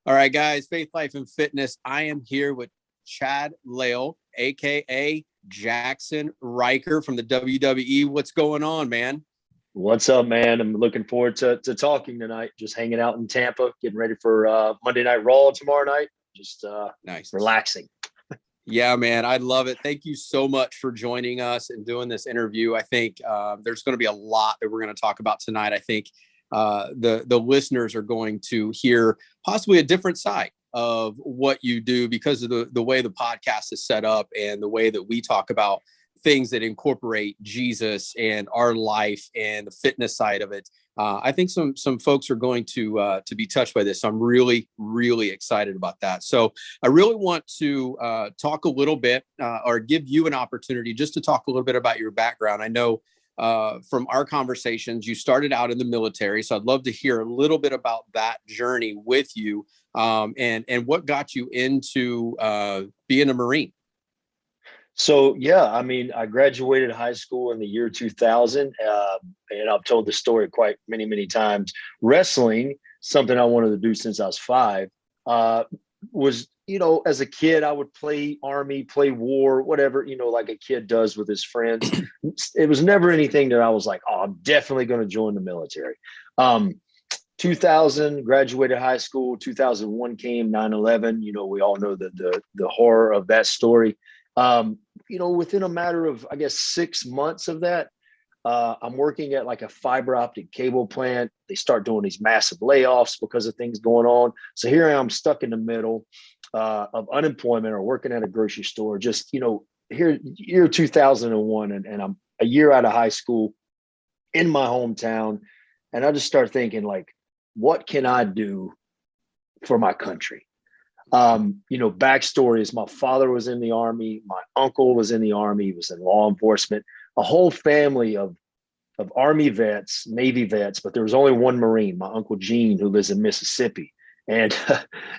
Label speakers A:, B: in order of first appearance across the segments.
A: All right, guys, Faith, Life, and Fitness. I am here with Chad Lail, a.k.a. Jaxson Ryker from the WWE. What's going on, man?
B: What's up, man? I'm looking forward to talking tonight. Just hanging out in Tampa, getting ready for Monday Night Raw tomorrow night. Just
A: Nice.
B: relaxing.
A: Yeah, man, I love it. Thank you so much for joining us and doing this interview. I think there's going to be a lot that we're going to talk about tonight. I think the listeners are going to hear possibly a different side of what you do because of the way the podcast is set up and the way that we talk about things that incorporate Jesus and our life and the fitness side of it. I think some folks are going to be touched by this. So I'm really, really excited about that. So I really want to talk a little bit or give you an opportunity just to talk a little bit about your background. I know from our conversations, you started out in the military. So I'd love to hear a little bit about that journey with you and what got you into being a Marine.
B: So yeah, I mean, I graduated high school in the year 2000, and I've told the story quite many times. Wrestling, something I wanted to do since I was 5, was, as a kid, I would play Army, play war, whatever, like a kid does with his friends. It was never anything that I was like, oh, I'm definitely going to join the military. 2000, graduated high school. 2001 came, 9/11. We all know the horror of that story. Within a matter of, I guess, 6 months of that, I'm working at like a fiber optic cable plant. They start doing these massive layoffs because of things going on. So here I am stuck in the middle of unemployment or working at a grocery store, just, here, year 2001. And I'm a year out of high school in my hometown. And I just start thinking, like, what can I do for my country? Backstory is my father was in the Army. My uncle was in the Army. He was in law enforcement, a whole family of Army vets, Navy vets, but there was only one Marine, my Uncle Gene, who lives in Mississippi. And,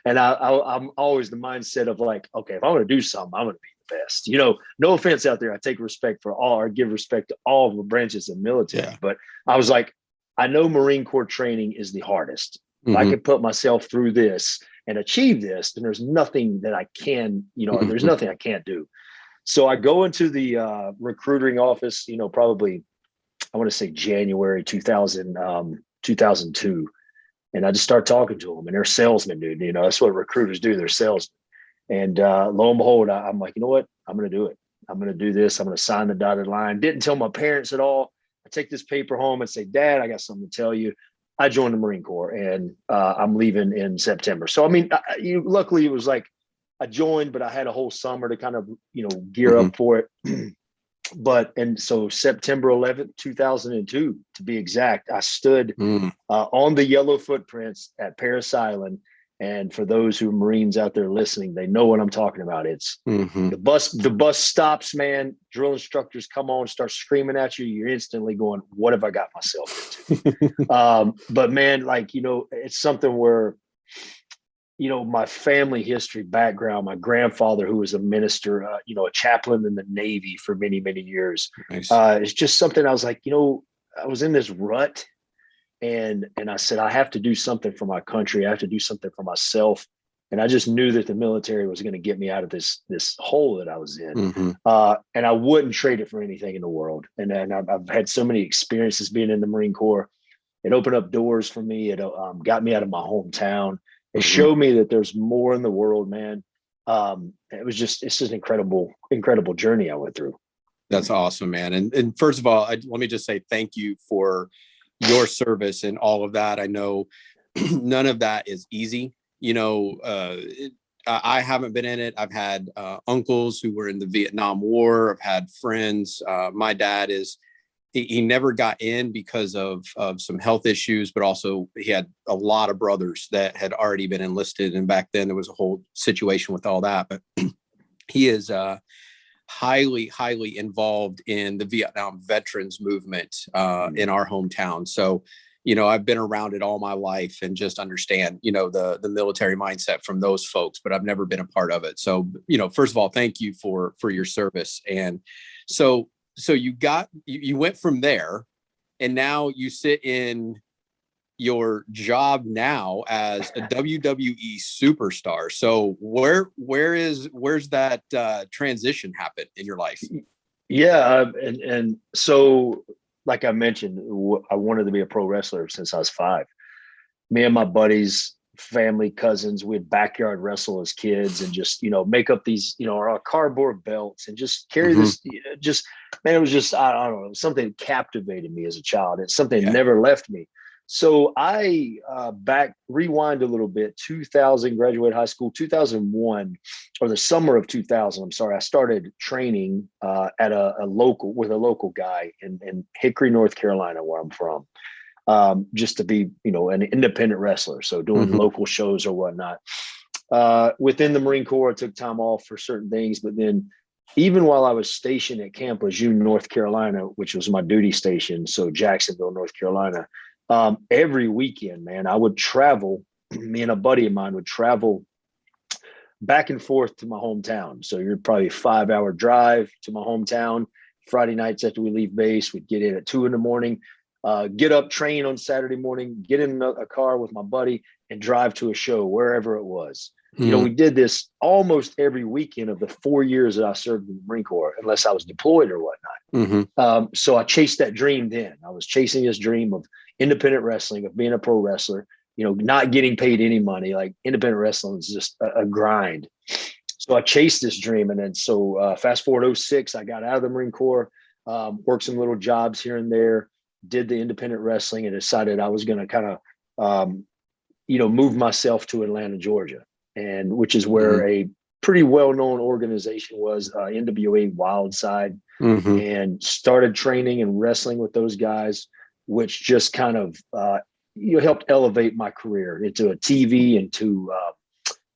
B: I'm always the mindset of like, okay, if I'm going to do something, I'm going to be the best, no offense out there. I take respect for all, or give respect to all of the branches of military,
A: Yeah. But
B: I was like, I know Marine Corps training is the hardest. If I could put myself through this and achieve this, then there's nothing that I can, there's nothing I can't do. So I go into the recruiting office, probably, I want to say January 2002. And I just start talking to them, and they're salesmen, dude. That's what recruiters do. They're salesmen. And lo and behold, I'm like, you know what? I'm going to do it. I'm going to do this. I'm going to sign the dotted line. Didn't tell my parents at all. I take this paper home and say, Dad, I got something to tell you. I joined the Marine Corps, and I'm leaving in September. So, I mean, luckily it was like I joined, but I had a whole summer to kind of, gear up for it. And so September 11th, 2002, to be exact, I stood on the yellow footprints at Parris Island. And for those who are Marines out there listening, they know what I'm talking about. It's the bus stops, man. Drill instructors come on, start screaming at you. You're instantly going, what have I got myself into? But man, like, it's something where, my family history background, my grandfather, who was a minister, a chaplain in the Navy for many years.
A: Nice.
B: It's just something I was like, I was in this rut. And I said, I have to do something for my country. I have to do something for myself. And I just knew that the military was going to get me out of this hole that I was in. And I wouldn't trade it for anything in the world. And I've had so many experiences being in the Marine Corps. It opened up doors for me. It got me out of my hometown. It showed me that there's more in the world, man. It's just an incredible journey I went through.
A: That's awesome, man. And first of all, let me just say thank you for your service and all of that. I know none of that is easy. I haven't been in it. I've had uncles who were in the Vietnam War. I've had friends. My dad he never got in because of some health issues, but also he had a lot of brothers that had already been enlisted. And back then there was a whole situation with all that, but he is highly involved in the Vietnam veterans movement in our hometown. So, I've been around it all my life and just understand, the military mindset from those folks, but I've never been a part of it. So, first of all, thank you for your service. And so you went from there, and now you sit in your job now as a WWE superstar. So where's that transition happen in your life?
B: Yeah, and so like I mentioned, I wanted to be a pro wrestler since I was 5. Me and my buddies, family, cousins, we'd backyard wrestle as kids and just, make up these, our cardboard belts and just carry this, just, man, it was just, I don't know, something that captivated me as a child. It's something that never left me. So I rewind a little bit, 2000, graduated high school, 2001, or the summer of 2000, I'm sorry, I started training at a local guy in Hickory, North Carolina, where I'm from. Just to be, an independent wrestler. So doing local shows or whatnot. Within the Marine Corps, I took time off for certain things. But then even while I was stationed at Camp Lejeune, North Carolina, which was my duty station, so Jacksonville, North Carolina, every weekend, man, I would travel. Me and a buddy of mine would travel back and forth to my hometown. So you're probably a 5-hour drive to my hometown. Friday nights after we leave base, we'd get in at 2 a.m, get up, train on Saturday morning, get in a car with my buddy and drive to a show wherever it was. We did this almost every weekend of the 4 years that I served in the Marine Corps, unless I was deployed or whatnot. So I chased that dream then. I was chasing this dream of independent wrestling, of being a pro wrestler, not getting paid any money. Like independent wrestling is just a grind. So I chased this dream. And then fast forward 06, I got out of the Marine Corps, worked some little jobs here and there, did the independent wrestling, and decided I was going to kind of, move myself to Atlanta, Georgia, and which is where a pretty well-known organization was, NWA Wildside, and started training and wrestling with those guys, which just kind of, helped elevate my career into a TV, into,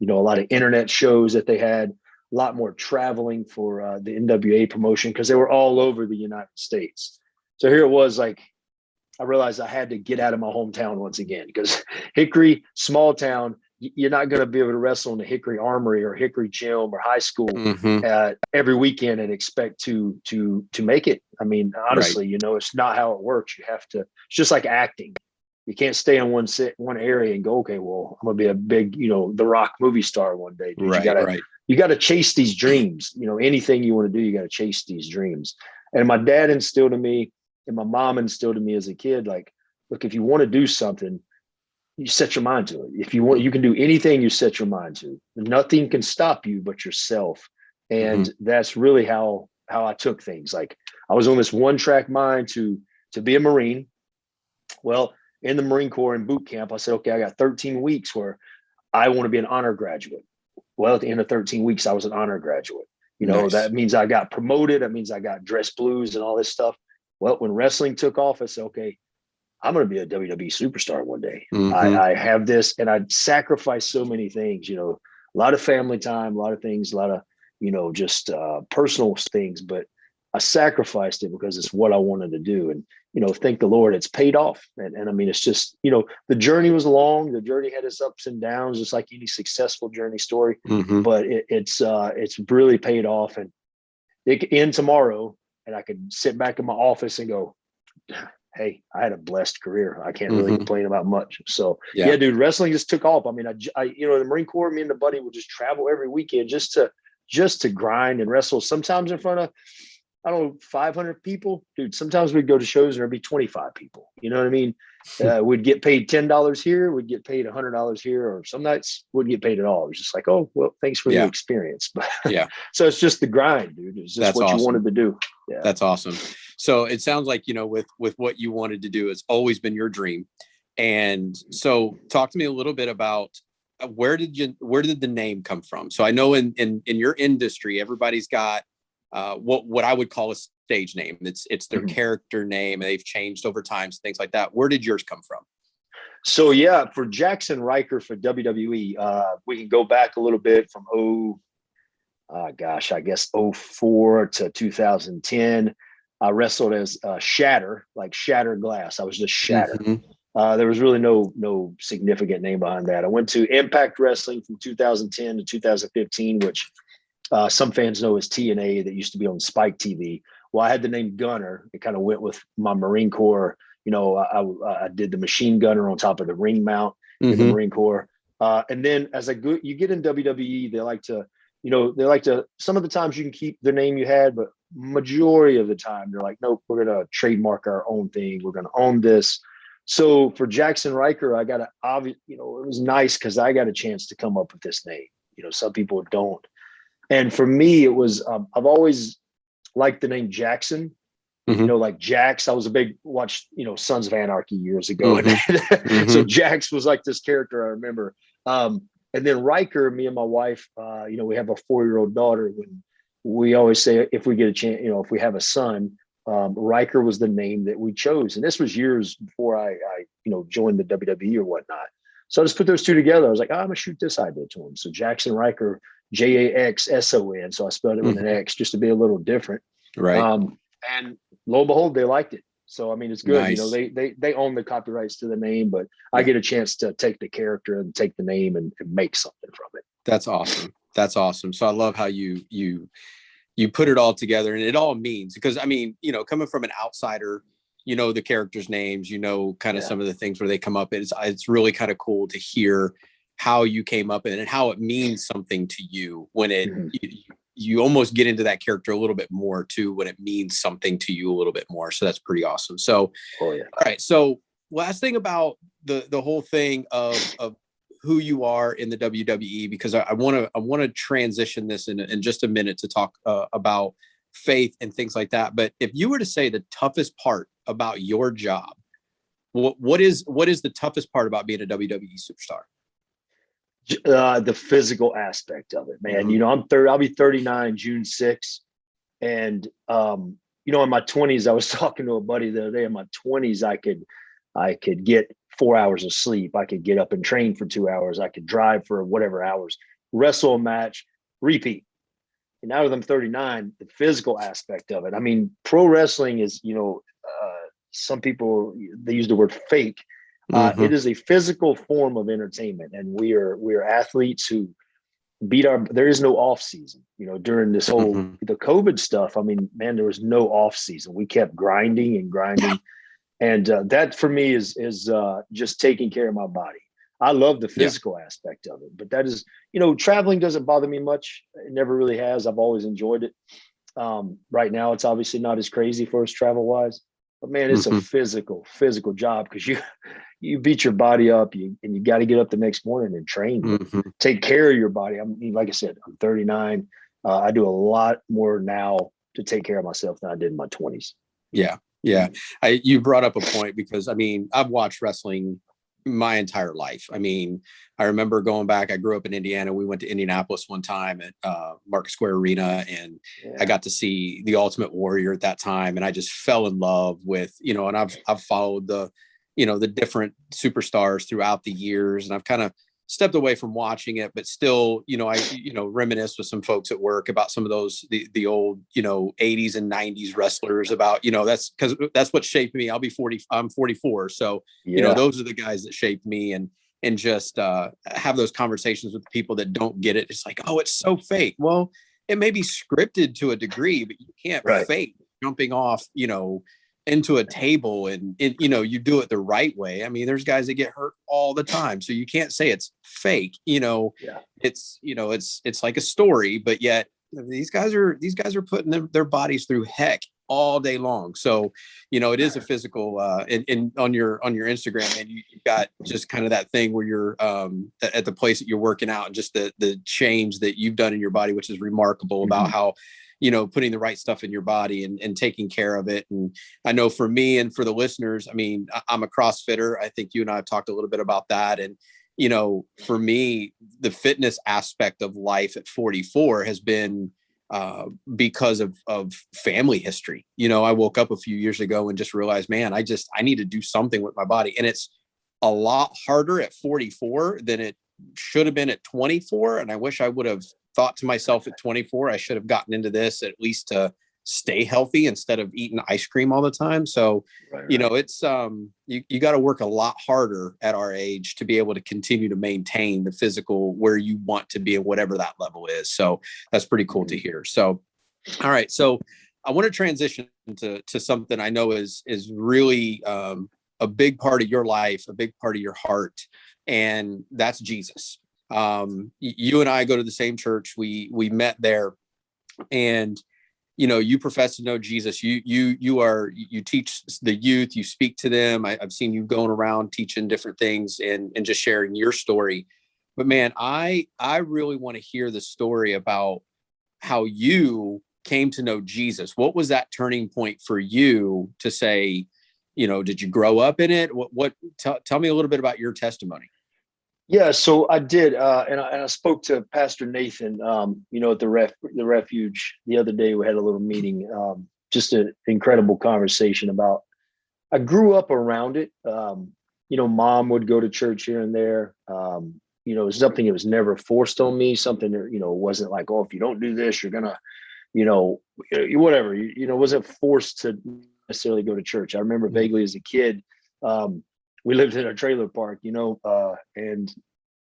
B: a lot of internet shows that they had, a lot more traveling for the NWA promotion because they were all over the United States. So here it was, like, I realized I had to get out of my hometown once again, because Hickory, small town, you're not going to be able to wrestle in the Hickory Armory or Hickory Gym or high school every weekend and expect to make it. I mean, honestly, it's not how it works. You have to. It's just like acting. You can't stay in one area and go, okay, well, I'm gonna be a big, The Rock movie star one day. Dude. You gotta chase these dreams. Anything you want to do, you gotta chase these dreams. And my dad instilled in me, and my mom instilled in me as a kid, like, look, if you want to do something, you set your mind to it. If you want, you can do anything you set your mind to. Nothing can stop you but yourself. And that's really how I took things. Like, I was on this one-track mind to be a Marine. Well, in the Marine Corps in boot camp, I said, okay, I got 13 weeks where I want to be an honor graduate. Well, at the end of 13 weeks, I was an honor graduate.
A: Nice. That
B: means I got promoted. That means I got dress blues and all this stuff. Well, when wrestling took off, I said, okay, I'm going to be a WWE superstar one day. I have this, and I sacrificed so many things, a lot of family time, a lot of things, a lot of, just personal things, but I sacrificed it because it's what I wanted to do. And, thank the Lord, it's paid off. And I mean, it's just, the journey was long. The journey had its ups and downs, just like any successful journey story, but it's really paid off. And it could end tomorrow, and I could sit back in my office and go, hey, I had a blessed career. I can't really complain about much. So yeah, dude, wrestling just took off. I mean, I the Marine Corps, me and the buddy would just travel every weekend just to grind and wrestle. Sometimes in front of, I don't know, 500 people, dude. Sometimes we'd go to shows and there'd be 25 people. You know what I mean? We'd get paid $10 here. We'd get paid $100 here, or some nights wouldn't get paid at all. It was just like, oh, well, thanks for the experience. But so it's just the grind, dude. It's just what you wanted to do. Yeah.
A: That's awesome. So it sounds like, with what you wanted to do, it's always been your dream. And so talk to me a little bit about where did the name come from? So I know in your industry, everybody's got what I would call a stage name. It's their character name, and they've changed over time, so things like that. Where did yours come from?
B: So yeah, for Jaxson Ryker for WWE, we can go back a little bit from I guess 04 to 2010. I wrestled as Shatter, like Shatter Glass. I was just Shatter. There was really no significant name behind that. I went to Impact Wrestling from 2010 to 2015, which some fans know as TNA, that used to be on Spike TV. Well, I had the name Gunner. It kind of went with my Marine Corps, I did the machine gunner on top of the ring mount in the Marine Corps. And then as you get in WWE, they like to, some of the times you can keep the name you had, but majority of the time they're like, nope, we're going to trademark our own thing. We're going to own this. So for Jaxson Ryker, it was nice because I got a chance to come up with this name. Some people don't. And for me, it was, I've always liked the name Jaxson. Like Jax, I was a big Sons of Anarchy years ago. So Jax was like this character I remember. And then Ryker, me and my wife, we have a 4-year-old daughter. When we always say, if we get a chance, if we have a son, Ryker was the name that we chose. And this was years before I joined the WWE or whatnot. So I just put those two together. I was like, I'm gonna shoot this idea to him. So Jaxson Ryker, Jaxson. So I spelled it with an X just to be a little different.
A: Right.
B: And lo and behold, they liked it. So, I mean, it's good.
A: Nice.
B: They own the copyrights to the name, but I get a chance to take the character and take the name and make something from it.
A: That's awesome. That's awesome. So I love how you put it all together, and it all means, because I mean, coming from an outsider, the characters' names, kind of some of the things where they come up. It's really kind of cool to hear how you came up in it and how it means something to you when you almost get into that character a little bit more too, when it means something to you a little bit more. So that's pretty awesome. So, all right. So last thing about the whole thing of who you are in the WWE, because I want to transition this in just a minute to talk about faith and things like that. But if you were to say the toughest part about your job, what is the toughest part about being a WWE superstar?
B: The physical aspect of it, man. I'll be 39 June 6th. And, in my 20s, I was talking to a buddy the other day. In my 20s, I could get 4 hours of sleep. I could get up and train for 2 hours. I could drive for whatever hours, wrestle a match, repeat. And now that I'm 39, the physical aspect of it. I mean, pro wrestling is, some people, they use the word fake. It is a physical form of entertainment, and we are athletes who there is no off season, during this whole, the COVID stuff. I mean, man, there was no off season. We kept grinding and grinding. And that for me is just taking care of my body. I love the physical aspect of it, but that is, traveling doesn't bother me much. It never really has. I've always enjoyed it. Right now, it's obviously not as crazy for us travel wise, but man, it's a physical job, because you beat your body up, and you got to get up the next morning and train, take care of your body. I mean, like I said, I'm 39. I do a lot more now to take care of myself than I did in my 20s.
A: Yeah. Yeah. You brought up a point, because I mean, I've watched wrestling my entire life. I mean, I remember going back, I grew up in Indiana. We went to Indianapolis one time at Market Square Arena, and I got to see the Ultimate Warrior at that time. And I just fell in love with, and I've followed the different superstars throughout the years, and I've kind of stepped away from watching it, but still, I reminisce with some folks at work about some of those, the old, 80s and 90s wrestlers, about, that's because that's what shaped me. I'm 44. So, those are the guys that shaped me, and just have those conversations with people that don't get it. It's like, oh, it's so fake. Well, it may be scripted to a degree, but you can't fake jumping off, into a table, and you do it the right way. I mean, there's guys that get hurt all the time, so you can't say it's fake. It's it's like a story, but yet these guys are putting their bodies through heck all day long. So it is a physical and on your Instagram, and you've got just kind of that thing where you're at the place that you're working out, and just the change that you've done in your body, which is remarkable, about how putting the right stuff in your body and taking care of it. And I know for me and for the listeners, I mean, I'm a CrossFitter. I think you and I have talked a little bit about that. And, for me, the fitness aspect of life at 44 has been because of family history. I woke up a few years ago and just realized, man, I need to do something with my body. And it's a lot harder at 44 than it should have been at 24. And I wish I would have thought to myself at 24, I should have gotten into this at least to stay healthy instead of eating ice cream all the time. So, it's, you got to work a lot harder at our age to be able to continue to maintain the physical where you want to be, and whatever that level is. So that's pretty cool to hear. So, all right. So I want to transition to something I know is really a big part of your life, a big part of your heart, and that's Jesus. You and I go to the same church. We met there, and you profess to know Jesus. You teach the youth. You speak to them. I've seen you going around teaching different things and just sharing your story. But man, I really want to hear the story about how you came to know Jesus. What was that turning point for you to say, did you grow up in it? Tell me a little bit about your testimony.
B: Yeah, so I did, and I spoke to Pastor Nathan, at the refuge the other day. We had a little meeting, just an incredible conversation about. I grew up around it. Mom would go to church here and there. It was something that was never forced on me. Something that wasn't like, oh, if you don't do this, you're gonna, whatever. Wasn't forced to necessarily go to church. I remember vaguely as a kid. We lived in a trailer park, and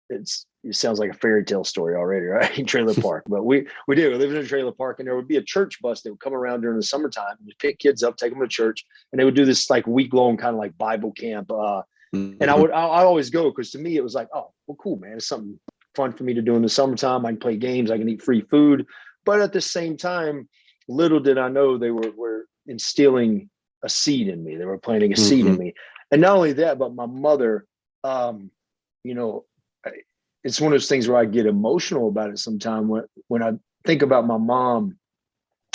B: it sounds like a fairy tale story already, right? Trailer park. But we did. We lived in a trailer park, and there would be a church bus that would come around during the summertime and pick kids up, take them to church, and they would do this like week-long kind of like Bible camp. And I always go because to me it was like, oh, well, cool, man. It's something fun for me to do in the summertime. I can play games, I can eat free food. But at the same time, little did I know they were instilling a seed in me. They were planting a seed in me. And not only that, but my mother, it's one of those things where I get emotional about it sometimes when I think about my mom,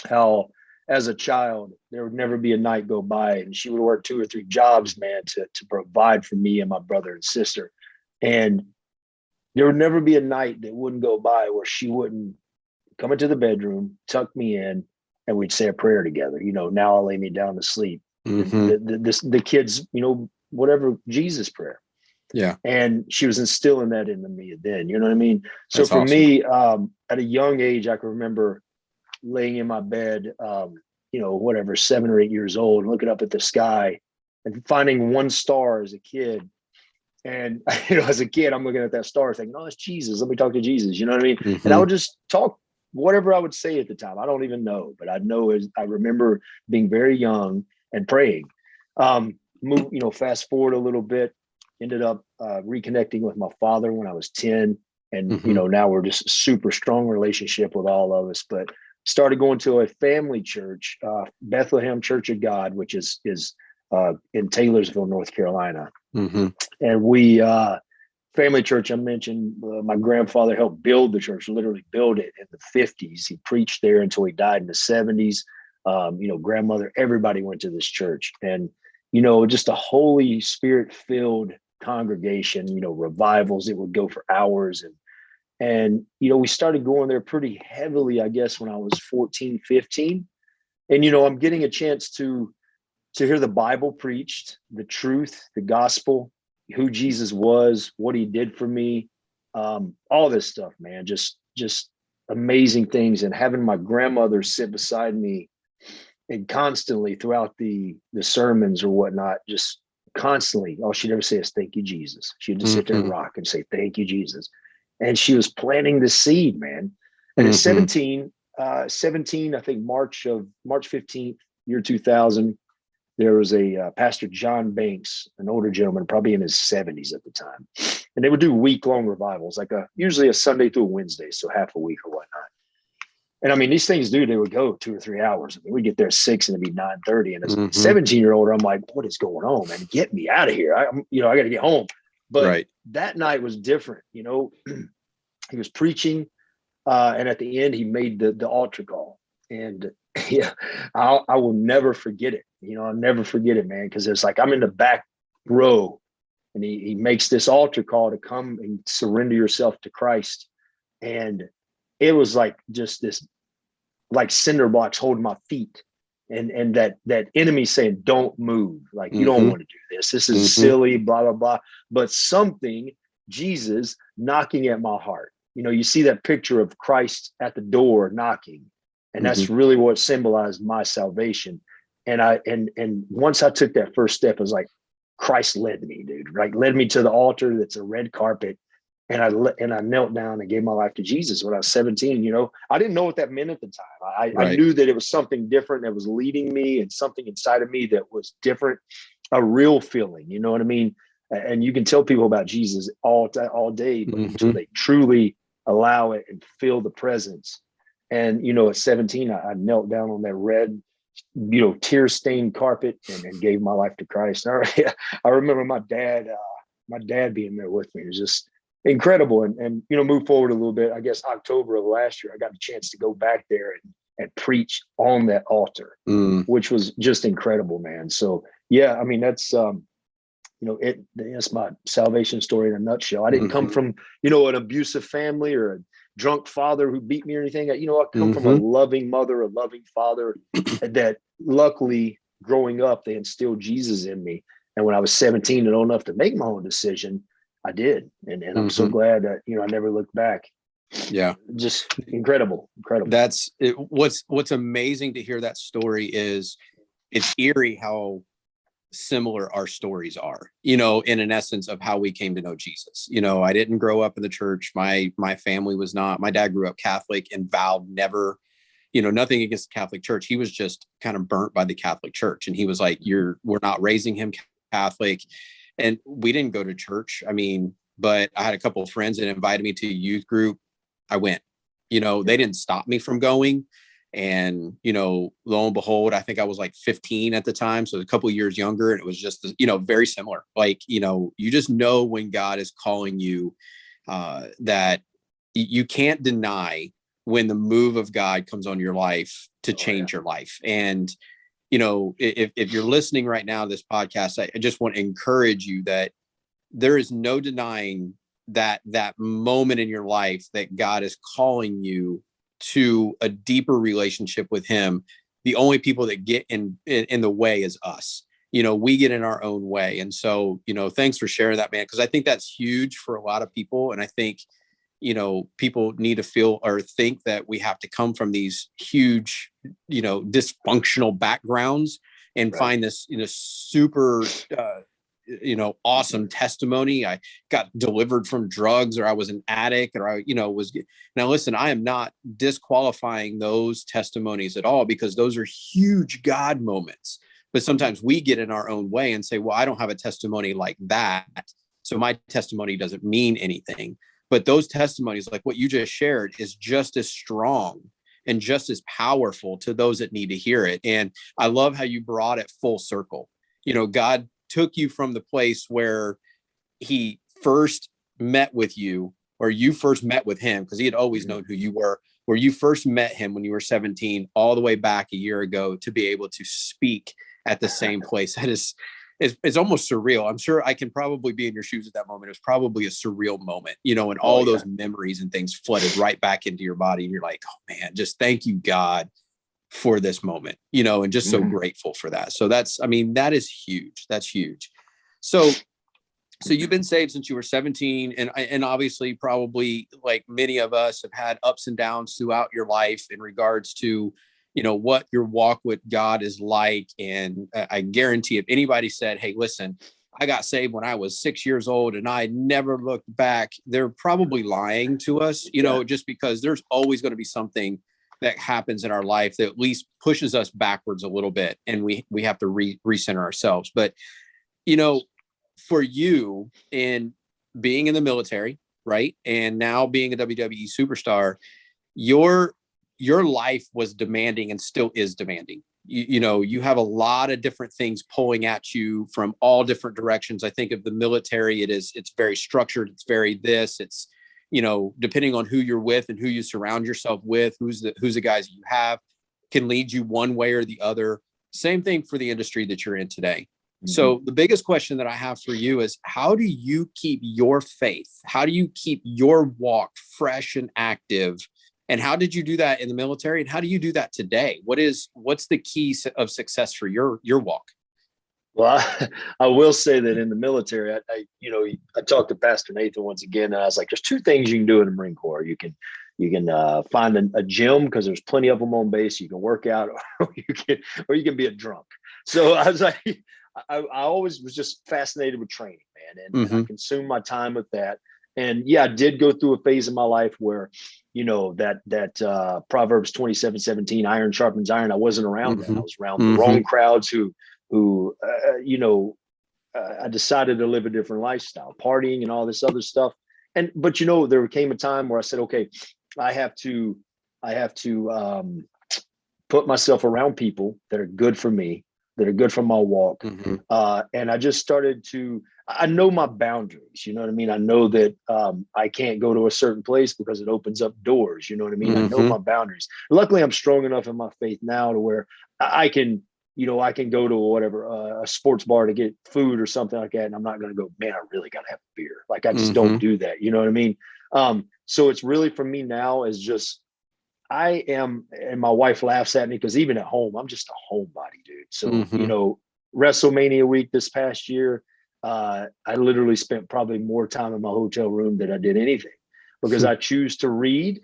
B: how as a child, there would never be a night go by and she would work 2 or 3 jobs, man, to provide for me and my brother and sister. And there would never be a night that wouldn't go by where she wouldn't come into the bedroom, tuck me in, and we'd say a prayer together. Now I'll lay me down to sleep. The kids, whatever Jesus prayer.
A: Yeah.
B: And she was instilling that into me then, you know what I mean? So
A: That's
B: for
A: awesome.
B: me, at a young age, I can remember laying in my bed, 7 or 8 years old, looking up at the sky and finding one star as a kid. And, as a kid, I'm looking at that star thinking, oh, it's Jesus. Let me talk to Jesus. You know what I mean? And I would just talk whatever I would say at the time. I don't even know, but I remember being very young and praying. Fast forward a little bit, ended up reconnecting with my father when I was 10. And, now we're just a super strong relationship with all of us, but started going to a family church, Bethlehem Church of God, which is in Taylorsville, North Carolina. And we, family church, I mentioned, my grandfather helped build the church, literally build it in the 50s. He preached there until he died in the 70s. Grandmother, everybody went to this church, and, just a Holy Spirit filled congregation, revivals. It would go for hours. And, we started going there pretty heavily, I guess, when I was 14, 15. And, I'm getting a chance to hear the Bible preached, the truth, the gospel, who Jesus was, what he did for me, all this stuff, man, just amazing things. And having my grandmother sit beside me and constantly throughout the sermons or whatnot, just constantly, all she'd ever say is, thank you, Jesus. She'd just sit there and rock and say, thank you, Jesus. And she was planting the seed, man. And at 17, I think March 15th, year 2000, there was a Pastor John Banks, an older gentleman, probably in his 70s at the time. And they would do week-long revivals, like usually a Sunday through a Wednesday, so half a week or whatnot. And I mean, these things, dude, they would go 2 or 3 hours. I mean, we'd get there at 6 and it'd be 9:30. And as a 17-year-old, I'm like, what is going on, man? Get me out of here. I got to get home. But that night was different. He was preaching. And at the end, he made the altar call. And yeah, I will never forget it. I'll never forget it, man, because it's like I'm in the back row and he makes this altar call to come and surrender yourself to Christ. And it was like just this, like cinder blocks holding my feet. And that enemy saying, don't move. Like, you don't want to do this. This is silly, blah, blah, blah. But something, Jesus knocking at my heart. You see that picture of Christ at the door knocking. And that's really what symbolized my salvation. And once I took that first step, it was like Christ led me, dude, right? Led me to the altar that's a red carpet. And I knelt down and gave my life to Jesus when I was 17. I didn't know what that meant at the time. I
A: Right.
B: knew that it was something different that was leading me, and something inside of me that was different, a real feeling. You know what I mean? And you can tell people about Jesus all day, but until they truly allow it and feel the presence. And, at 17, I knelt down on that red, tear-stained carpet and gave my life to Christ. I remember my dad being there with me. It was just incredible. And move forward a little bit. I guess October of last year, I got the chance to go back there and preach on that altar, which was just incredible, man. So yeah, I mean, that's that's my salvation story in a nutshell. I didn't come from an abusive family or a drunk father who beat me or anything. I come from a loving mother, a loving father, that luckily growing up, they instilled Jesus in me. And when I was 17 and old enough to make my own decision, I did. And I'm so glad that, I never looked back.
A: Yeah.
B: Just incredible.
A: That's it. What's amazing to hear that story is it's eerie how similar our stories are, in an essence of how we came to know Jesus. I didn't grow up in the church. My family was not. My dad grew up Catholic and vowed never, nothing against the Catholic Church. He was just kind of burnt by the Catholic Church. And he was like, we're not raising him Catholic. And we didn't go to church. I mean, but I had a couple of friends that invited me to a youth group. I went. They didn't stop me from going. And, lo and behold, I think I was like 15 at the time. So a couple of years younger. And it was just, very similar. Like, you just know when God is calling you, that you can't deny when the move of God comes on your life to change your life. And, if you're listening right now to this podcast, I just want to encourage you that there is no denying that moment in your life that God is calling you to a deeper relationship with him. The only people that get in the way is us. We get in our own way. And so, thanks for sharing that, man, because I think that's huge for a lot of people. And I think, people need to feel or think that we have to come from these huge, dysfunctional backgrounds and find this, super, awesome testimony. I got delivered from drugs, or I was an addict, or I, was. Now, listen, I am not disqualifying those testimonies at all, because those are huge God moments. But sometimes we get in our own way and say, well, I don't have a testimony like that, so my testimony doesn't mean anything. But those testimonies, like what you just shared, is just as strong and just as powerful to those that need to hear it. And I love how you brought it full circle. God took you from the place where he first met with you, or you first met with him, because he had always known who you were, where you first met him when you were 17, all the way back a year ago, to be able to speak at the same place. That is, it's almost surreal. I'm sure I can probably be in your shoes at that moment. It was probably a surreal moment, and all those memories and things flooded right back into your body. And you're like, oh man, just thank you, God, for this moment, and just so grateful for that. So that is huge. That's huge. So you've been saved since you were 17, and obviously probably, like many of us, have had ups and downs throughout your life in regards to, what your walk with God is like. And I guarantee if anybody said, hey, listen, I got saved when I was 6 years old and I never looked back, they're probably lying to us, just because there's always going to be something that happens in our life that at least pushes us backwards a little bit. And we have to recenter ourselves. But, for you, in being in the military, right, and now being a WWE superstar, your life was demanding and still is demanding. You have a lot of different things pulling at you from all different directions. I think of the military, it's very structured. It's very it's, depending on who you're with and who you surround yourself with, who's the guys you have, can lead you one way or the other. Same thing for the industry that you're in today. So the biggest question that I have for you is, how do you keep your faith? How do you keep your walk fresh and active? And how did you do that in the military? And how do you do that today? What's the key of success for your walk?
B: Well, I will say that in the military, I talked to Pastor Nathan once again, and I was like, there's two things you can do in the Marine Corps. You can find a gym, because there's plenty of them on base. You can work out, or you can be a drunk. So I was like, I always was just fascinated with training, man. And I consumed my time with that. And yeah, I did go through a phase in my life where, that Proverbs 27:17, iron sharpens iron. I wasn't around that. I was around the wrong crowds who I decided to live a different lifestyle, partying and all this other stuff. But there came a time where I said, okay, I have to put myself around people that are good for me, that are good for my walk. And I just started I know my boundaries, you know what I mean? I know that I can't go to a certain place because it opens up doors, you know what I mean? I know my boundaries. Luckily, I'm strong enough in my faith now to where I can go to whatever, a sports bar to get food or something like that. And I'm not going to go, man, I really got to have a beer. Like I just don't do that. You know what I mean? So it's really for me now is just, I am, and my wife laughs at me because even at home, I'm just a homebody, dude. So, WrestleMania week this past year, I literally spent probably more time in my hotel room than I did anything because I choose to read.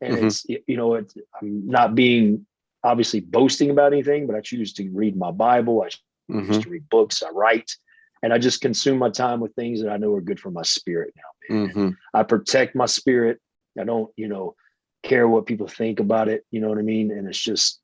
B: And I'm not being obviously boasting about anything, but I choose to read my Bible. I choose to read books. I write, and I just consume my time with things that I know are good for my spirit now, man. I protect my spirit. I don't, care what people think about it. You know what I mean? And it's just,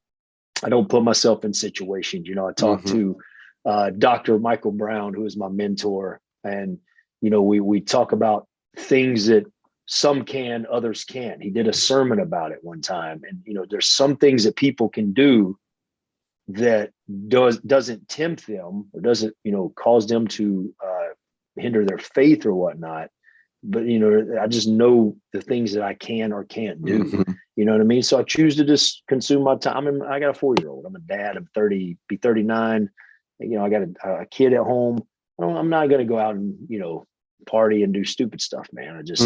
B: I don't put myself in situations. I talked to Dr. Michael Brown, who is my mentor. And, we talk about things that some can, others can't. He did a sermon about it one time. And, there's some things that people can do that doesn't tempt them or doesn't, cause them to hinder their faith or whatnot. But, I just know the things that I can or can't do. You know what I mean? So I choose to just consume my time. I got a 4-year-old. I'm a dad. I'm 30, be 39. I got a kid at home. I'm not going to go out and, party and do stupid stuff, man. I just,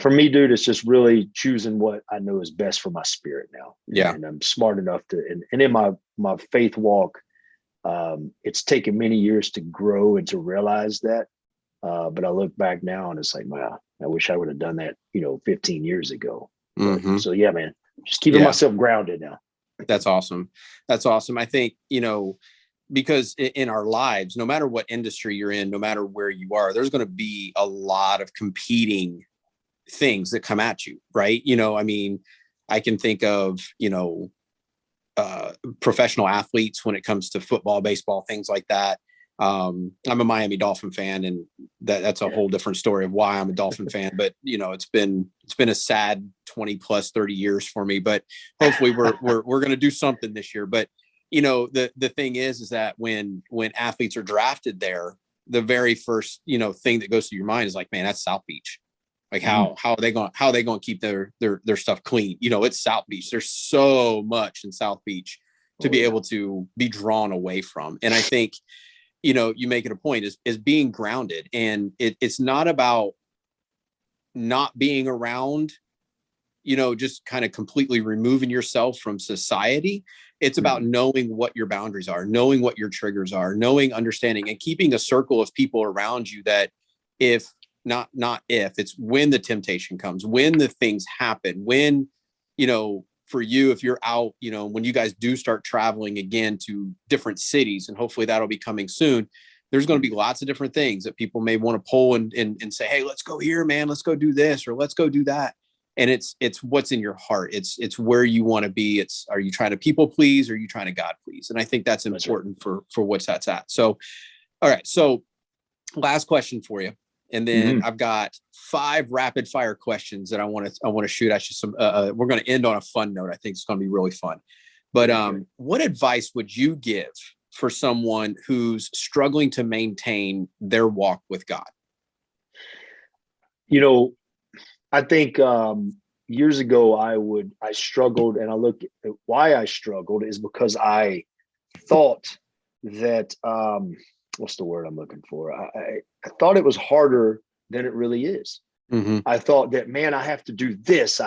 B: for me, dude, it's just really choosing what I know is best for my spirit now.
A: Yeah.
B: And I'm smart enough to, and in my faith walk, it's taken many years to grow and to realize that. But I look back now and it's like, wow, I wish I would have done that, 15 years ago. So yeah, man, just keeping myself grounded now.
A: That's awesome. That's awesome. I think, because in our lives, no matter what industry you're in, no matter where you are, there's going to be a lot of competing things that come at you, right? I mean, I can think of, professional athletes when it comes to football, baseball, things like that. I'm a Miami Dolphin fan, and that's a whole different story of why I'm a Dolphin fan. But it's been a sad 20 plus 30 years for me. But hopefully we're going to do something this year. But the thing is that when athletes are drafted there, the very first thing that goes through your mind is like, man, that's South Beach. Like how are they going to keep their stuff clean? It's South Beach. There's so much in South Beach to be able to be drawn away from, and I think. You make it a point is being grounded, and it's not about not being around, just kind of completely removing yourself from society. It's about knowing what your boundaries are, knowing what your triggers are, understanding and keeping a circle of people around you that it's when the temptation comes, when the things happen, when, for you, if you're out, when you guys do start traveling again to different cities, and hopefully that'll be coming soon, there's going to be lots of different things that people may want to pull and say, hey, let's go here, man, let's go do this, or let's go do that. And it's what's in your heart. It's where you want to be. Are you trying to people please, or are you trying to God please? And I think that's important for what's that's at. So, all right. So last question for you. And then I've got 5 rapid fire questions that I want to shoot at you. We're going to end on a fun note. I think it's going to be really fun. But what advice would you give for someone who's struggling to maintain their walk with God?
B: I think years ago I struggled, and I look at why I struggled is because I thought that what's the word I'm looking for? I thought it was harder than it really is. I thought that, man, I have to do this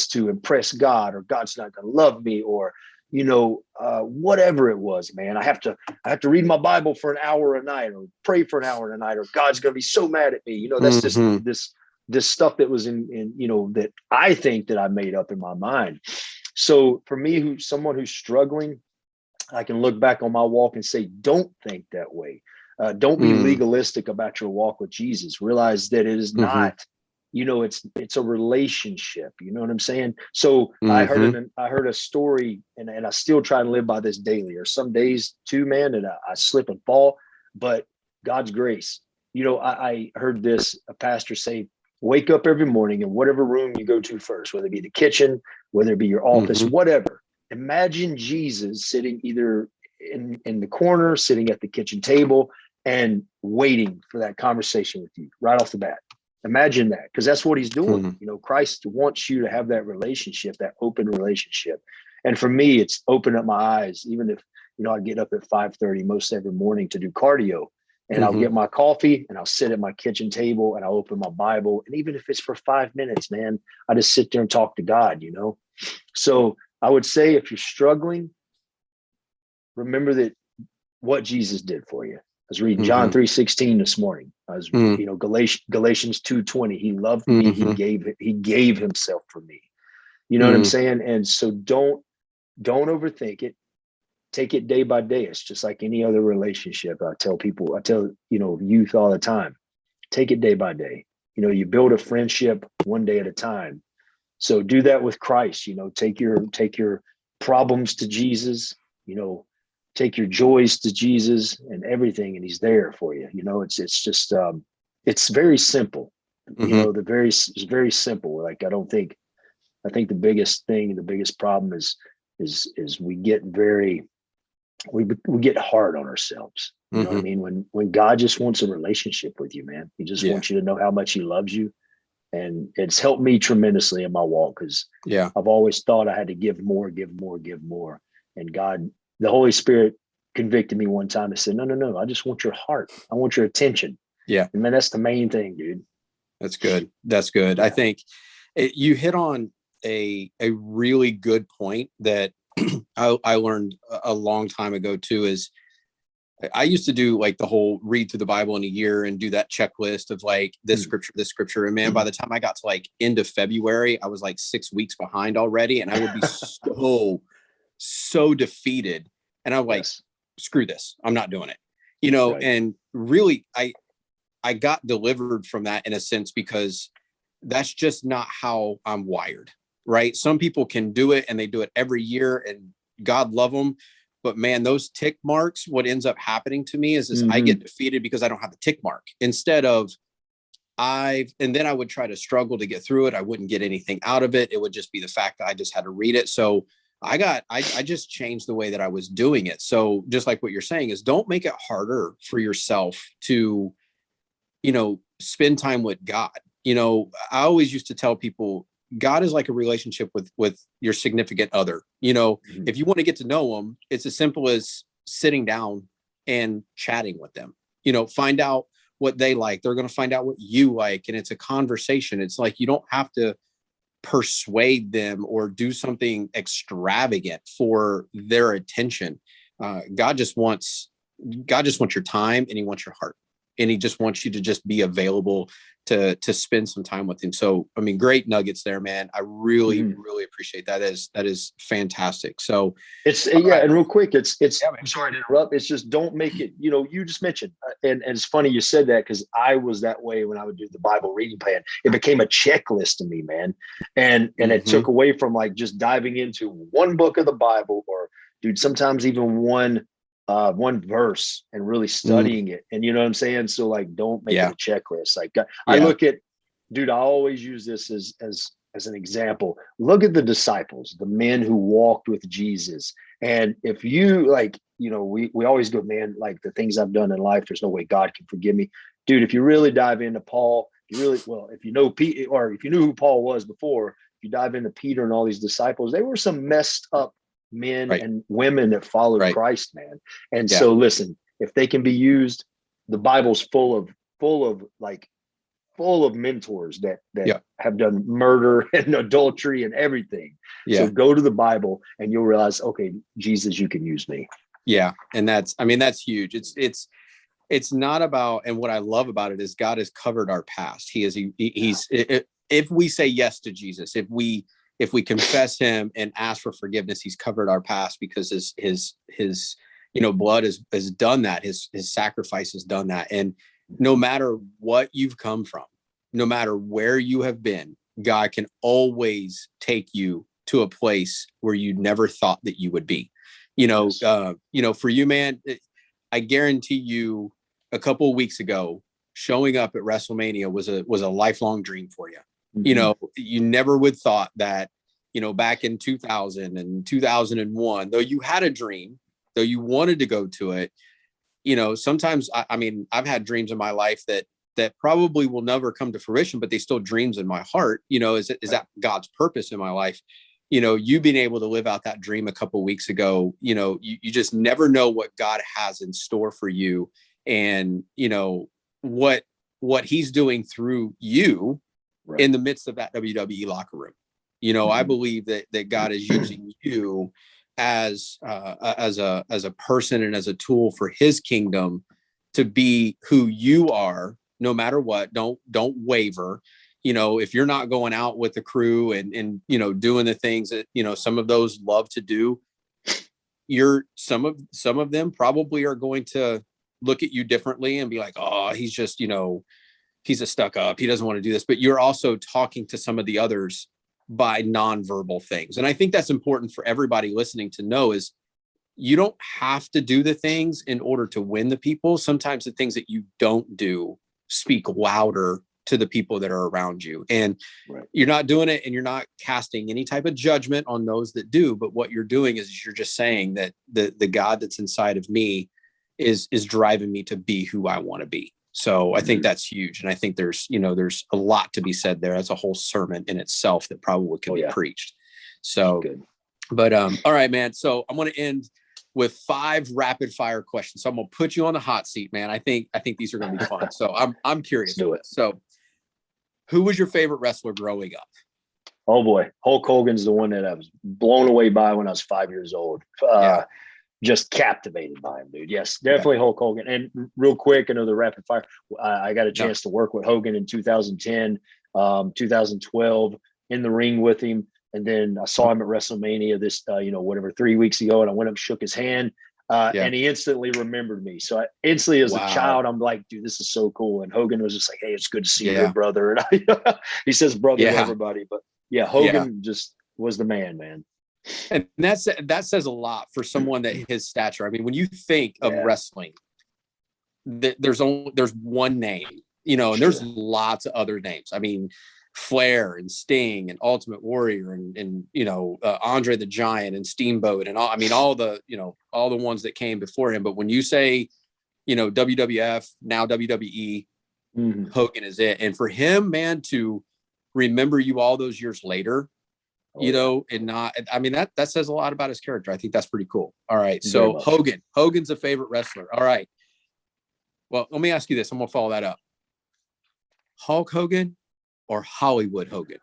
B: to impress God, or God's not going to love me, or whatever it was, man. I have to read my Bible for an hour a night, or pray for an hour a night, or God's going to be so mad at me. That's just this stuff that was in that I think that I made up in my mind. So for me, someone who's struggling, I can look back on my walk and say, don't think that way. Don't be legalistic about your walk with Jesus. Realize that it is not, it's a relationship. You know what I'm saying? So I heard a story, and I still try to live by this daily, or some days too, man, and I slip and fall, but God's grace. I heard a pastor say, wake up every morning in whatever room you go to first, whether it be the kitchen, whether it be your office, whatever. Imagine Jesus sitting either in the corner, sitting at the kitchen table, and waiting for that conversation with you right off the bat. Imagine that, because that's what he's doing. Christ wants you to have that relationship, that open relationship. And for me, it's opened up my eyes, even if, I get up at 5:30 most every morning to do cardio, and I'll get my coffee and I'll sit at my kitchen table and I'll open my Bible. And even if it's for 5 minutes, man, I just sit there and talk to God, So I would say, if you're struggling, remember that what Jesus did for you. I was reading John 3:16 this morning. I was, Galatians 2:20. He loved me. He gave himself for me. You know what I'm saying? And so don't overthink it. Take it day by day. It's just like any other relationship. I tell youth all the time, take it day by day. You build a friendship one day at a time. So do that with Christ. Take your problems to Jesus, take your joys to Jesus and everything, and he's there for you. It's just it's very simple. It's very simple. Like, I think the biggest problem is we get we get hard on ourselves. You know what I mean? When God just wants a relationship with you, man, he just wants you to know how much he loves you. And it's helped me tremendously in my walk, because I've always thought I had to give more. And God, the Holy Spirit, convicted me one time and said, no, I just want your heart. I want your attention. Yeah. And man, that's the main thing, dude.
A: That's good. Yeah. I think you hit on a really good point that I learned a long time ago too. Is I used to do like the whole read through the Bible in a year and do that checklist of like this scripture. And man, by the time I got to like end of February, I was like 6 weeks behind already. And I would be so defeated. And I'm like, screw this. I'm not doing it, right. And really, I got delivered from that in a sense, because that's just not how I'm wired. Right. Some people can do it and they do it every year, and God love them. But man, those tick marks, what ends up happening to me is I get defeated because I don't have the tick mark, instead of and then I would try to struggle to get through it. I wouldn't get anything out of it. It would just be the fact that I just had to read it. So I just changed the way that I was doing it. So just like what you're saying is, don't make it harder for yourself to, spend time with God. I always used to tell people, God is like a relationship with your significant other. If you want to get to know them, it's as simple as sitting down and chatting with them. Find out what they like. They're going to find out what you like. And it's a conversation. It's like, you don't have to persuade them or do something extravagant for their attention. God just wants your time, and he wants your heart, and he just wants you to just be available to spend some time with him. So, I mean, great nuggets there, man. I really, really appreciate that. That is fantastic. So
B: it's, and real quick, I'm sorry to interrupt. It's just, don't make it, you just mentioned, and it's funny you said that, because I was that way when I would do the Bible reading plan. It became a checklist to me, man. And it took away from like just diving into one book of the Bible, or dude, sometimes even one verse, and really studying it. And you know what I'm saying? So like, don't make it a checklist. Like I look at, dude, I always use this as an example. Look at the disciples, the men who walked with Jesus. And if you like, we always go, man, like the things I've done in life, there's no way God can forgive me. Dude, if you really dive into Paul, if you know Pete, or if you knew who Paul was before, if you dive into Peter and all these disciples, they were some messed up men and women that followed Christ, man. And so listen, if they can be used, the Bible's full of mentors that have done murder and adultery and everything. So go to the Bible and you'll realize, okay, Jesus, you can use me.
A: Yeah. And that's huge. It's not about, and what I love about it is God has covered our past. He's if we say yes to Jesus, if we confess him and ask for forgiveness, he's covered our past, because his blood has done that. His sacrifice has done that. And no matter what you've come from, no matter where you have been, God can always take you to a place where you never thought that you would be.
B: Yes.
A: For you, man, I guarantee you a couple of weeks ago, showing up at WrestleMania was a lifelong dream for you.
B: Mm-hmm.
A: You never would thought that, back in 2000 and 2001, though you had a dream, though you wanted to go to it, sometimes, I've had dreams in my life that probably will never come to fruition, but they still dreams in my heart. Is that God's purpose in my life? You being able to live out that dream a couple of weeks ago, you just never know what God has in store for you. And, what he's doing through you in the midst of that WWE locker room. I believe that God is using you as a person and as a tool for his kingdom to be who you are, no matter what. Don't waver. If you're not going out with the crew and doing the things that, some of those love to do, some of them probably are going to look at you differently and be like, oh, he's just, he's a stuck up. He doesn't want to do this. But you're also talking to some of the others by nonverbal things. And I think that's important for everybody listening to know is you don't have to do the things in order to win the people. Sometimes the things that you don't do speak louder to the people that are around you. And you're not doing it and you're not casting any type of judgment on those that do. But what you're doing is you're just saying that the God that's inside of me is driving me to be who I want to be. So I think that's huge. And I think there's a lot to be said there. That's a whole sermon in itself that probably could be preached. So, but all right, man. So I'm going to end with 5 rapid fire questions. So I'm going to put you on the hot seat, man. I think these are going to be fun. So I'm curious.
B: Let's do it.
A: So who was your favorite wrestler growing up?
B: Oh boy. Hulk Hogan's the one that I was blown away by when I was 5 years old. Just captivated by him, dude. Yes, definitely Hulk Hogan. And real quick, another rapid fire. I got a chance to work with Hogan in 2010, 2012 in the ring with him. And then I saw him at WrestleMania 3 weeks ago. And I went up, shook his hand, and he instantly remembered me. So I instantly as a child, I'm like, dude, this is so cool. And Hogan was just like, hey, it's good to see you, brother. And he says brother to everybody. But Hogan just was the man.
A: And that says a lot for someone that his stature. I mean, when you think of wrestling, there's one name, and there's lots of other names. I mean, Flair and Sting and Ultimate Warrior and Andre the Giant and Steamboat and all the ones that came before him. But when you say, WWF, now WWE, Hogan is it. And for him, man, to remember you all those years later, and not, that says a lot about his character. I think that's pretty cool. All right. So Hogan's a favorite wrestler. All right. Well, let me ask you this. I'm going to follow that up. Hulk Hogan or Hollywood Hogan?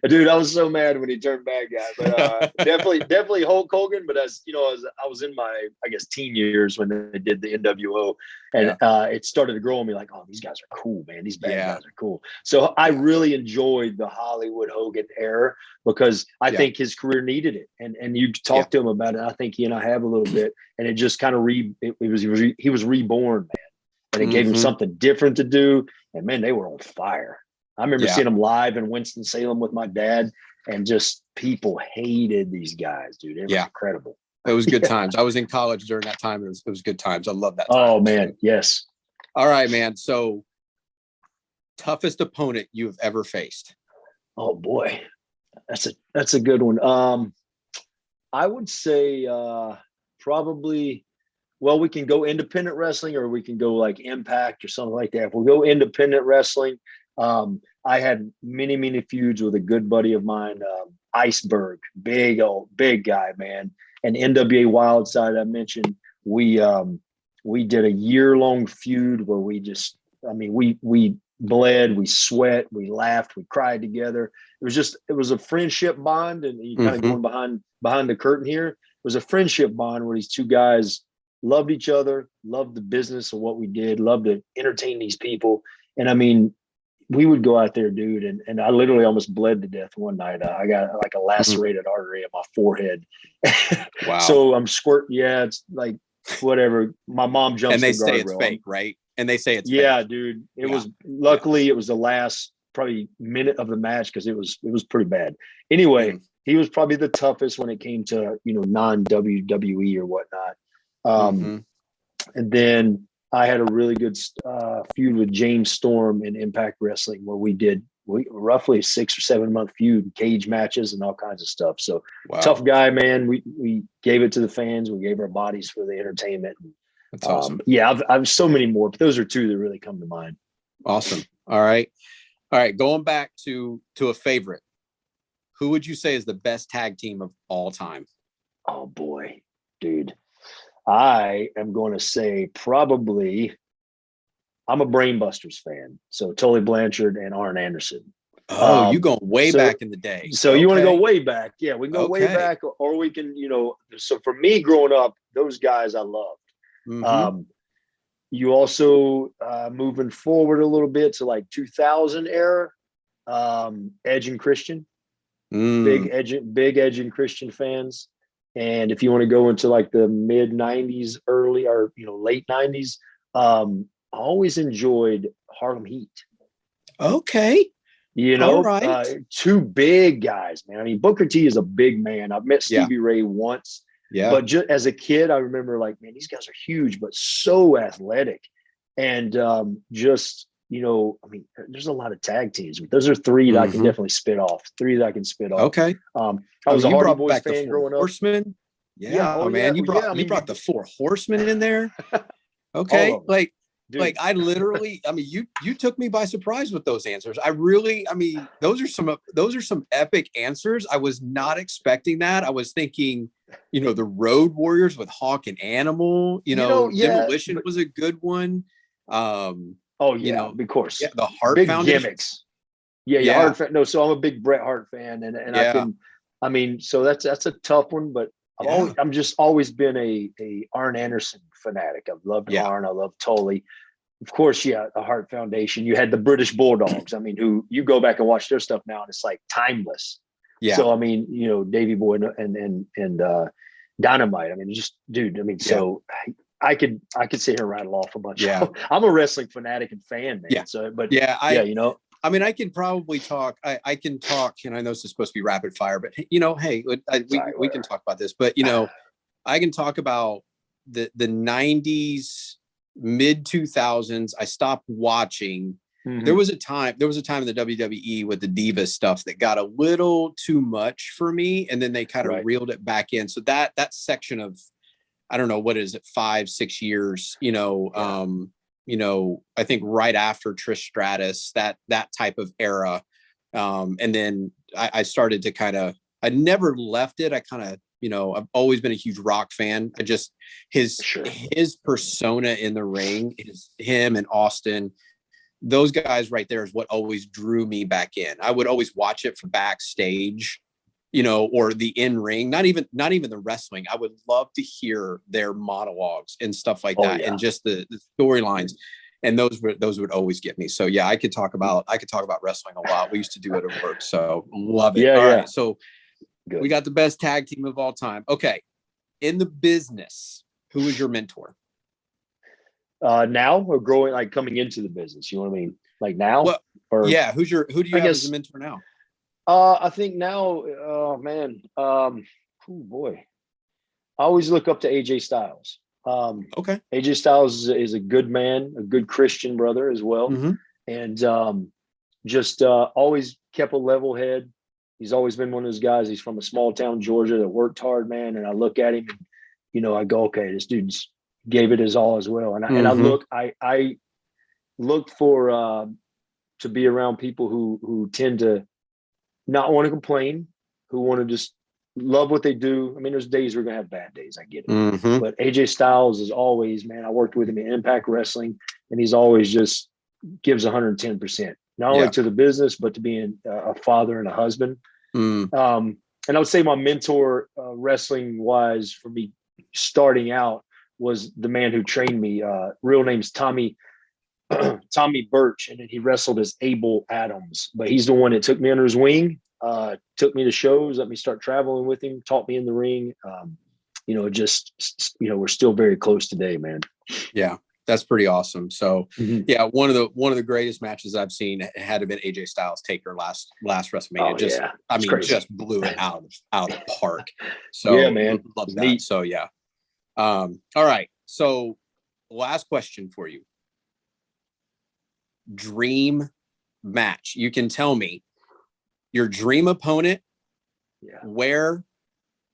B: Dude, I was so mad when he turned bad guy, but definitely Hulk Hogan. But as I was in my, I guess, teen years when they did the NWO, and it started to grow on me like, oh, these guys are cool, man. These bad guys are cool. So I really enjoyed the Hollywood Hogan era because I think his career needed it. And you talked to him about it. I think he and I have a little bit, and it just kind of he was reborn, man, and it gave him something different to do. And man, they were on fire. I remember seeing them live in Winston-Salem with my dad, and just people hated these guys, dude. It was incredible.
A: It was good times. I was in college during that time. It was good times. I love that time.
B: Oh, man. Yes.
A: All right, man. So toughest opponent you've ever faced?
B: Oh, boy. That's a good one. I would say probably, well, we can go independent wrestling or we can go like Impact or something like that. If we go independent wrestling, I had many feuds with a good buddy of mine, Iceberg, big guy, man. And NWA Wildside, I mentioned, we did a year-long feud where we bled, we sweat, we laughed, we cried together. It was a friendship bond, and you kind of going behind the curtain here. It was a friendship bond where these two guys loved each other, loved the business of what we did, loved to entertain these people. And I mean, we would go out there, dude, and I literally almost bled to death one night. I got like a lacerated artery in my forehead.
A: Wow.
B: So I'm yeah, it's like whatever. My mom jumps
A: and they
B: the
A: say it's
B: guardrail.
A: fake, right? And they say it's
B: fake.
A: Dude.
B: It was luckily it was the last probably minute of the match because it was pretty bad. Anyway, he was probably the toughest when it came to non-WWE or whatnot. And then I had a really good feud with James Storm in Impact Wrestling where we roughly a 6 or 7 month feud, cage matches and all kinds of stuff. So tough guy, man. We gave it to the fans. We gave our bodies for the entertainment.
A: That's awesome.
B: Yeah, I've so many more, but those are two that really come to mind.
A: Awesome. All right. Going back to a favorite, who would you say is the best tag team of all time?
B: Oh boy, dude. I am going to say probably I'm a Brainbusters fan. So Tully Blanchard and Arn Anderson.
A: Oh, you going way back in the day.
B: So you want to go way back. Yeah, we can go way back or we can, so for me growing up, those guys I loved. You also moving forward a little bit to like 2000 era, Edge and Christian, big Edge and Christian fans. And if you want to go into like the mid 90s, early or late 90s, I always enjoyed Harlem Heat.
A: Okay.
B: Two big guys, man. I mean, Booker T is a big man. I've met Stevie Ray once. Yeah. But just as a kid, I remember like, man, these guys are huge, but so athletic. And I mean, there's a lot of tag teams. Those are three that I can definitely spit off.
A: Okay.
B: I was a Hardy Boys fan growing up.
A: Horsemen. Yeah. Man, you brought the Four Horsemen in there. Okay. Like I literally, I mean, you took me by surprise with those answers. Those are some epic answers. I was not expecting that. I was thinking, the Road Warriors with Hawk and Animal, Demolition was a good one.
B: Of course.
A: Yeah, the Hart
B: big
A: Foundation.
B: Gimmicks. Yeah. So I'm a big Bret Hart fan and so that's a tough one, but I'm just always been a Arn Anderson fanatic. I've loved Arn. I love Tully. Of course, the Hart Foundation. You had the British Bulldogs. I mean, who you go back and watch their stuff now, and it's like timeless. Yeah. So I mean, Davey Boy and Dynamite. I mean, just dude. I mean, so I could sit here and rattle off a bunch. Yeah. I'm a wrestling fanatic and fan, man. Yeah. So, but
A: I mean, I can probably talk. I can talk, and I know this is supposed to be rapid fire, but hey, we can talk about this. But I can talk about the 90s, mid 2000s. I stopped watching. There was a time in the WWE with the Divas stuff that got a little too much for me, and then they kind of reeled it back in. So that section of, I don't know, what is it, 5-6 years, I think right after Trish Stratus, that type of era. And then I started to I never left it. I I've always been a huge Rock fan. I just, his persona in the ring, him and Austin, those guys right there is what always drew me back in. I would always watch it from backstage, or the in-ring, not even the wrestling. I would love to hear their monologues and stuff like that. And just the storylines. And those would always get me. So I could talk about wrestling a lot. We used to do it at work. So love it. All right. So good. We got the best tag team of all time. Okay. In the business, who was your mentor?
B: Now or growing, like coming into the business, you know what I mean? Like now?
A: Well, who do you have as a mentor now?
B: I think now, oh man. Oh boy. I always look up to AJ Styles.
A: Okay.
B: AJ Styles is a good man, a good Christian brother as well. And always kept a level head. He's always been one of those guys. He's from a small town, Georgia, that worked hard, man. And I look at him and, I go, okay, this dude's gave it his all as well. And I look for to be around people who tend to not want to complain, who want to just love what they do. I mean, there's days we're going to have bad days. I get it. But AJ Styles is always, man, I worked with him in Impact Wrestling, and he's always just gives 110%, not only to the business, but to being a father and a husband. And I would say my mentor wrestling wise for me starting out was the man who trained me. Real name's Tommy Tommy Birch, and then he wrestled as Abel Adams. But he's the one that took me under his wing, took me to shows, let me start traveling with him, taught me in the ring. We're still very close today, man.
A: Yeah, that's pretty awesome. So yeah, one of the greatest matches I've seen had to been AJ Styles Taker last WrestleMania. Just blew it out of the park. So
B: yeah, man,
A: love that.
B: Neat.
A: So yeah. All right. So last question for you. Dream match. You can tell me your dream opponent, where,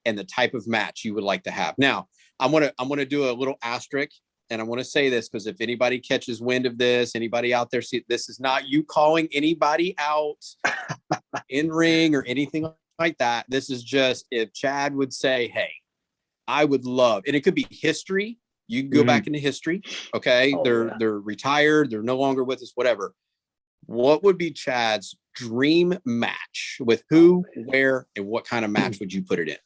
A: and the type of match you would like to have. Now, I'm gonna do a little asterisk, and I want to say this because if anybody catches wind of this, anybody out there, see, this is not you calling anybody out in ring or anything like that. This is just if Chad would say, "Hey, I would love," and it could be history. You can go back into history. Okay, they're retired. They're no longer with us. Whatever. What would be Chad's dream match with who, where, and what kind of match would you put it in?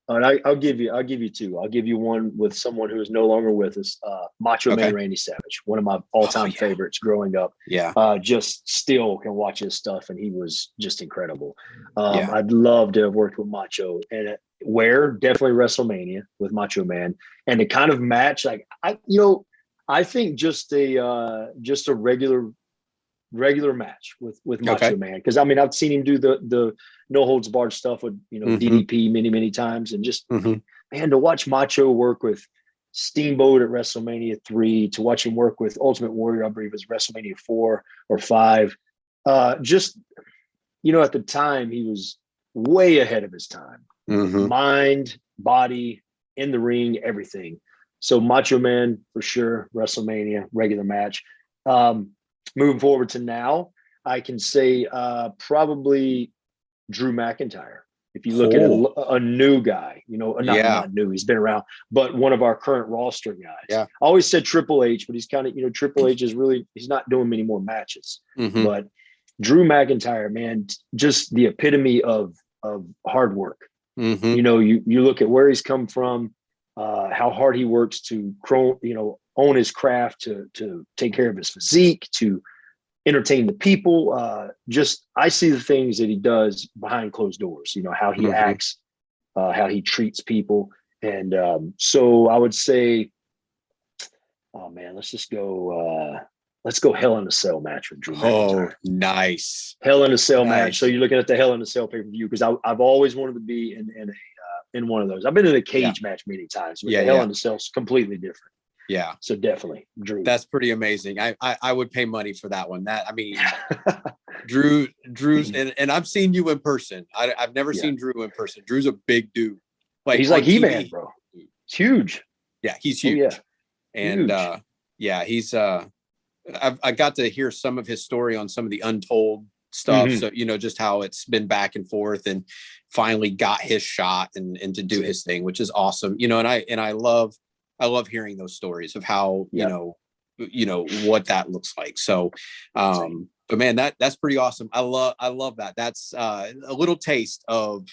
B: All right, I'll give you two. I'll give you one with someone who is no longer with us, Macho Man Randy Savage, one of my all-time favorites growing up.
A: Yeah.
B: Just still can watch his stuff, and he was just incredible. I'd love to have worked with Macho, and where definitely WrestleMania with Macho Man, and the kind of match I think just a regular match with Macho Man, because I've seen him do the no holds barred stuff with DDP many times, and just man, to watch Macho work with Steamboat at WrestleMania 3, to watch him work with Ultimate Warrior, I believe it was WrestleMania 4 or 5. Just at the time he was way ahead of his time, mind, body, in the ring, everything. So Macho Man for sure, WrestleMania regular match. Moving forward to now, I can say probably Drew McIntyre. If you look at a new guy, not new, he's been around, but one of our current roster guys.
A: Yeah.
B: I always said Triple H, but he's kind of, Triple H is really, he's not doing many more matches. But Drew McIntyre, man, just the epitome of hard work. You look at where he's come from, how hard he works to own his craft, to take care of his physique, to entertain the people. I see the things that he does behind closed doors, how he acts, how he treats people. And so I would say, oh man, let's go Hell in a Cell match with Drew McIntyre.
A: Oh, nice.
B: Hell in a Cell match. So you're looking at the Hell in a Cell pay-per-view, because I've always wanted to be in one of those. I've been in a cage match many times, but the Hell in a Cell is completely different.
A: Yeah.
B: So definitely Drew.
A: That's pretty amazing. I would pay money for that one. Drew's and I've seen you in person. I've never seen Drew in person. Drew's a big dude.
B: He's like He-Man, bro. It's huge.
A: Yeah, he's huge. And he's I got to hear some of his story on some of the untold stuff. So, just how it's been back and forth, and finally got his shot and to do his thing, which is awesome. And I love hearing those stories of how, what that looks like. So, but man, that's pretty awesome. I love that. That's a little taste of,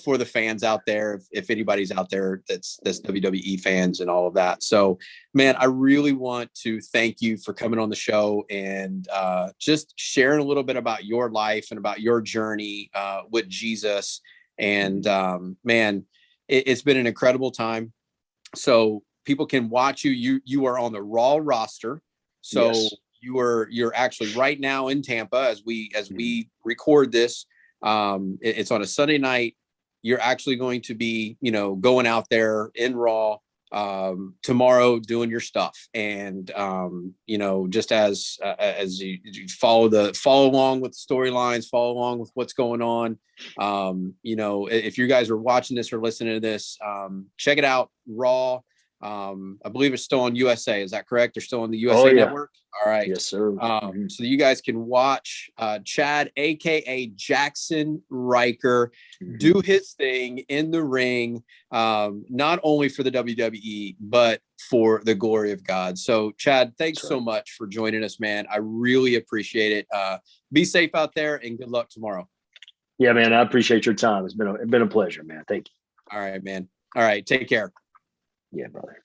A: for the fans out there, if anybody's out there that's WWE fans and all of that. So, man, I really want to thank you for coming on the show and just sharing a little bit about your life and about your journey with Jesus. And man, it's been an incredible time. So people can watch you. You are on the Raw roster. So you're actually right now in Tampa as we record this. It's on a Sunday night. You're actually going to be, going out there in Raw tomorrow doing your stuff. And, just as you follow along with the storylines, follow along with what's going on. If you guys are watching this or listening to this, check it out. Raw. I believe it's still on USA. Is that correct? They're still on the USA Network. All right.
B: Yes, sir.
A: So you guys can watch Chad, aka Jaxson Ryker, do his thing in the ring, not only for the WWE, but for the glory of God. So Chad, thanks so much for joining us, man. I really appreciate it. Be safe out there and good luck tomorrow.
B: Yeah, man. I appreciate your time. It's been a pleasure, man. Thank you.
A: All right, man. All right. Take care.
B: Yeah, brother.